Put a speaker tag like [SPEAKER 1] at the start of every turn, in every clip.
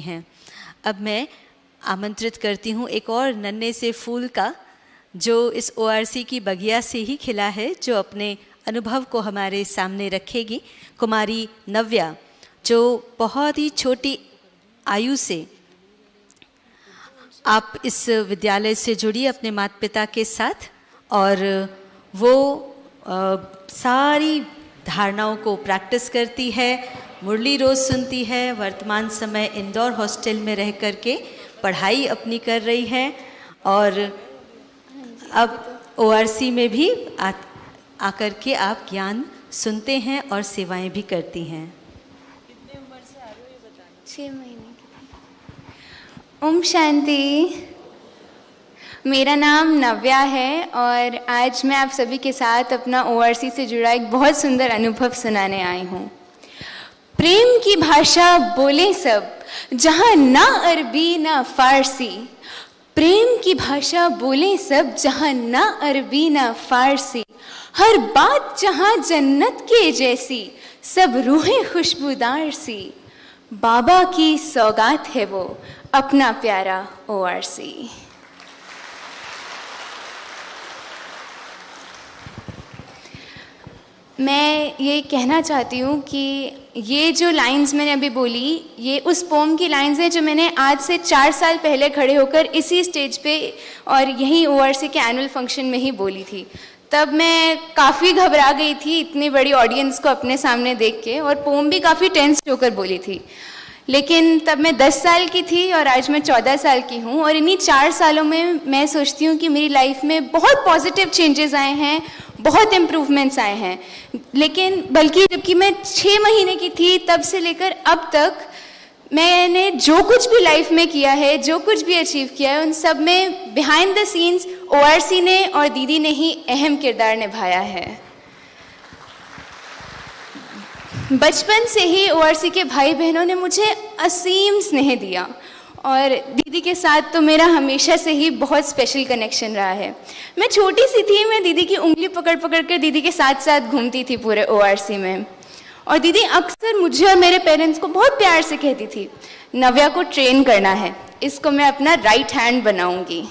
[SPEAKER 1] हैं। अब मैं आमंत्रित करती हूँ एक और नन्हे से फूल का, जो इस ORC की बगिया से ही खिला है, जो अपने अनुभव को हमारे सामने रखेगी। कुमारी नव्या, जो बहुत ही छोटी आयु से आप इस विद्यालय से जुड़ी अपने माता पिता के साथ, और वो सारी धारणाओं को प्रैक्टिस करती है, मुरली रोज़ सुनती है, वर्तमान समय इंदौर हॉस्टल में रह कर के पढ़ाई अपनी कर रही है, और अब ORC में भी आकर के आप ज्ञान सुनते हैं और सेवाएं भी करती हैं।
[SPEAKER 2] कितने उम्र से आ रहे हो ये बताना। 6 महीने की। ओम शांति। मेरा नाम नव्या है और आज मैं आप सभी के साथ अपना ORC से जुड़ा एक बहुत सुंदर अनुभव सुनाने आई हूँ। प्रेम की भाषा बोले सब, जहाँ ना अरबी ना फारसी। प्रेम की भाषा बोले सब, जहाँ ना अरबी ना फारसी। हर बात जहाँ जन्नत के जैसी, सब रूहें खुशबूदार सी। बाबा की सौगात है वो, अपना प्यारा ORC। मैं ये कहना चाहती हूँ कि ये जो लाइंस मैंने अभी बोली, ये उस पोम की लाइंस हैं जो मैंने आज से 4 साल पहले खड़े होकर इसी स्टेज पे और यहीं ORC के एनुअल फंक्शन में ही बोली थी। तब मैं काफ़ी घबरा गई थी इतनी बड़ी ऑडियंस को अपने सामने देख के, और पोम भी काफ़ी टेंस्ड होकर बोली थी। लेकिन तब मैं 10 साल की थी और आज मैं 14 साल की हूँ, और इन्हीं 4 सालों में मैं सोचती हूँ कि मेरी लाइफ में बहुत पॉजिटिव चेंजेस आए हैं, बहुत इम्प्रूवमेंट्स आए हैं। लेकिन बल्कि जबकि मैं 6 महीने की थी तब से लेकर अब तक मैंने जो कुछ भी लाइफ में किया है, जो कुछ भी अचीव किया है, उन सब में बिहाइंड द सीन्स ORC ने और दीदी ने ही अहम किरदार निभाया है। बचपन से ही ORC के भाई बहनों ने मुझे असीम स्नेह दिया, और दीदी के साथ तो मेरा हमेशा से ही बहुत स्पेशल कनेक्शन रहा है। मैं छोटी सी थी, मैं दीदी की उंगली पकड़ पकड़ कर दीदी के साथ साथ घूमती थी पूरे ORC में, और दीदी अक्सर मुझे और मेरे पेरेंट्स को बहुत प्यार से कहती थी, नव्या को ट्रेन करना है, इसको मैं अपना राइट हैंड बनाऊंगी।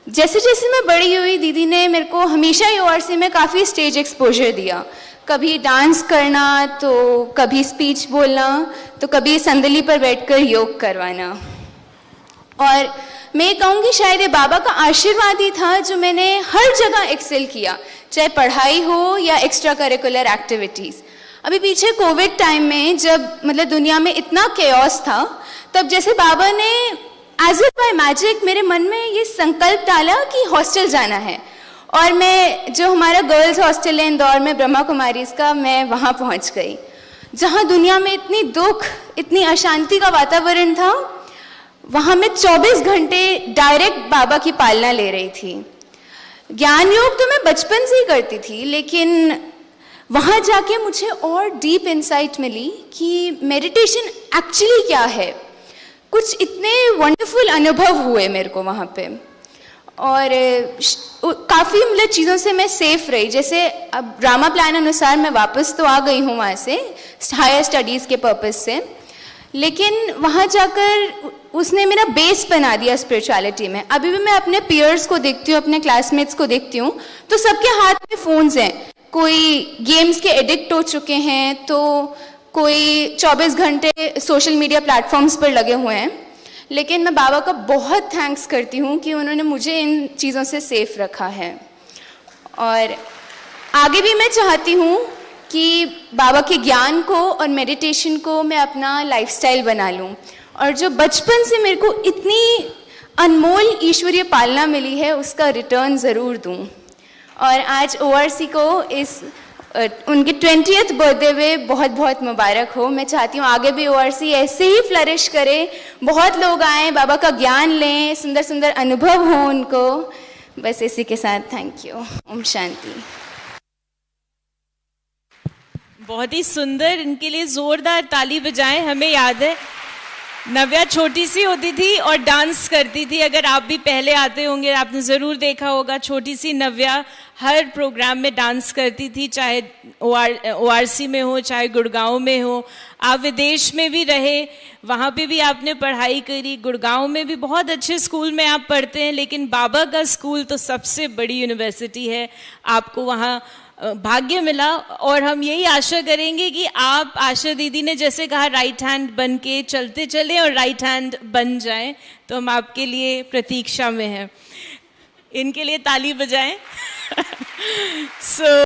[SPEAKER 2] जैसे जैसे मैं बड़ी हुई, दीदी ने मेरे को हमेशा ही ORC में काफ़ी स्टेज एक्सपोजर दिया। कभी डांस करना, तो कभी स्पीच बोलना, तो कभी संदली पर बैठकर योग करवाना। और मैं कहूँगी शायद ये बाबा का आशीर्वाद ही था जो मैंने हर जगह एक्सेल किया, चाहे पढ़ाई हो या एक्स्ट्रा करिकुलर एक्टिविटीज़। अभी पीछे कोविड टाइम में जब मतलब दुनिया में इतना केओस था, तब जैसे बाबा ने एज इफ बाय मैजिक मेरे मन में ये संकल्प डाला कि हॉस्टल जाना है, और मैं जो हमारा गर्ल्स हॉस्टल है इंदौर में ब्रह्मा कुमारीज का, मैं वहाँ पहुँच गई, जहाँ दुनिया में इतनी दुख, इतनी अशांति का वातावरण था। वहाँ मैं 24 घंटे डायरेक्ट बाबा की पालना ले रही थी। ज्ञान योग तो मैं बचपन से ही करती थी, लेकिन वहाँ जाके मुझे और डीप इंसाइट मिली कि मेडिटेशन एक्चुअली क्या है। कुछ इतने वंडरफुल अनुभव हुए मेरे को वहाँ पे, और काफ़ी मतलब चीज़ों से मैं सेफ रही। जैसे अब ड्रामा प्लान अनुसार मैं वापस तो आ गई हूँ वहाँ से हायर स्टडीज़ के पर्पज़ से, लेकिन वहाँ जाकर उसने मेरा बेस बना दिया स्पिरिचुअलिटी में। अभी भी मैं अपने पीयर्स को देखती हूँ, अपने क्लासमेट्स को देखती हूँ, तो सबके हाथ में फ़ोन्स हैं। कोई गेम्स के एडिक्ट हो चुके हैं, तो कोई 24 घंटे सोशल मीडिया प्लेटफॉर्म्स पर लगे हुए हैं। लेकिन मैं बाबा का बहुत थैंक्स करती हूँ कि उन्होंने मुझे इन चीज़ों से सेफ रखा है, और आगे भी मैं चाहती हूँ कि बाबा के ज्ञान को और मेडिटेशन को मैं अपना लाइफस्टाइल बना लूँ, और जो बचपन से मेरे को इतनी अनमोल ईश्वरीय पालना मिली है उसका रिटर्न ज़रूर दूँ। और आज ORC को इस उनके 20th बर्थडे में बहुत बहुत मुबारक हो। मैं चाहती हूँ आगे भी ORC ऐसे ही फ्लरिश करे, बहुत लोग आएँ, बाबा का ज्ञान लें, सुंदर सुंदर अनुभव हो उनको। बस इसी के साथ थैंक यू। ओम शांति।
[SPEAKER 3] बहुत ही सुंदर, इनके लिए जोरदार ताली बजाएं। हमें याद है नव्या छोटी सी होती थी और डांस करती थी। अगर आप भी पहले आते होंगे आपने ज़रूर देखा होगा, छोटी सी नव्या हर प्रोग्राम में डांस करती थी, चाहे ORC में हो, चाहे गुड़गांव में हो। आप विदेश में भी रहे, वहाँ पे भी आपने पढ़ाई करी। गुड़गांव में भी बहुत अच्छे स्कूल में आप पढ़ते हैं, लेकिन बाबा का स्कूल तो सबसे बड़ी यूनिवर्सिटी है, आपको वहाँ भाग्य मिला। और हम यही आशा करेंगे कि आप, आशा दीदी ने जैसे कहा, राइट हैंड बन के चलते चले और राइट हैंड बन जाएं, तो हम आपके लिए प्रतीक्षा में हैं। इनके लिए ताली बजाएं।